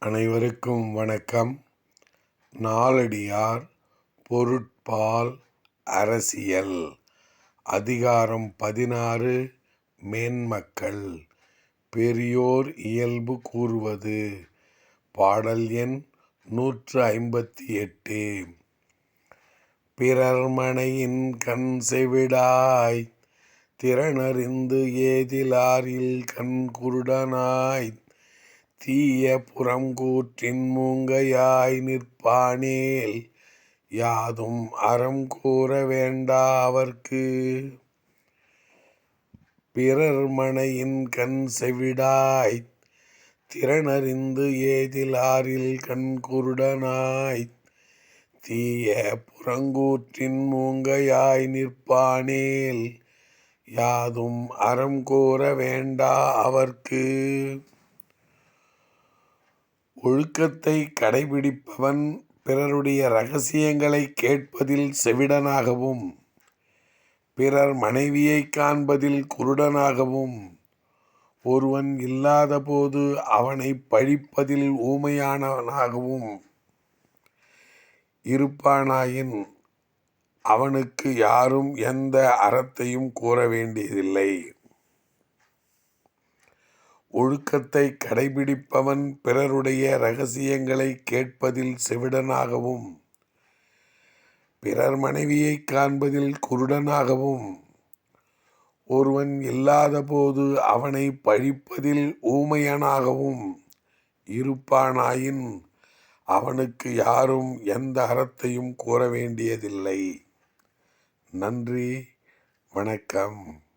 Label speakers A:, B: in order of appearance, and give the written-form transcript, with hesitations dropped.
A: அனைவருக்கும் வணக்கம். நாலடியார் பொருட்பால் அரசியல் அதிகாரம் 16 மேன்மக்கள் பெரியோர் இயல்பு கூறுவது. பாடல் எண் 158. பிறர்மனையின் கண் செவிடாய் திறனறிந்து ஏதிலாரில் கண் குருடனாய் தீய புறங்கூற்றின் மூங்கையாய் நிற்பானேல் யாதும் அறம் கூற வேண்டா அவர்க்கு. பிறர் மனையின் கண் செவிடாய் திறனறிந்து ஏதிலாரில் கண் குருடனாய் தீய புறங்கூற்றின் மூங்கையாய் நிற்பானேல் யாதும் அறம் கூற வேண்டா அவர்க்கு. ஒழுக்கத்தை கடைபிடிப்பவன் பிறருடைய இரகசியங்களை கேட்பதில் செவிடனாகவும் பிறர் மனைவியை காண்பதில் குருடனாகவும் ஒருவன் இல்லாத போது அவனை பழிப்பதில் ஊமையானவனாகவும் இருப்பானாயின் அவனுக்கு யாரும் எந்த அறத்தையும் கூற வேண்டியதில்லை. ஒழுக்கத்தை கடைபிடிப்பவன் பிறருடைய இரகசியங்களை கேட்பதில் செவிடனாகவும் பிறர் மனைவியை காண்பதில் குருடனாகவும் ஒருவன் இல்லாத போது அவனை பழிப்பதில் ஊமையனாகவும் இருப்பானாயின் அவனுக்கு யாரும் எந்த அறத்தையும் கூற வேண்டியதில்லை. நன்றி, வணக்கம்.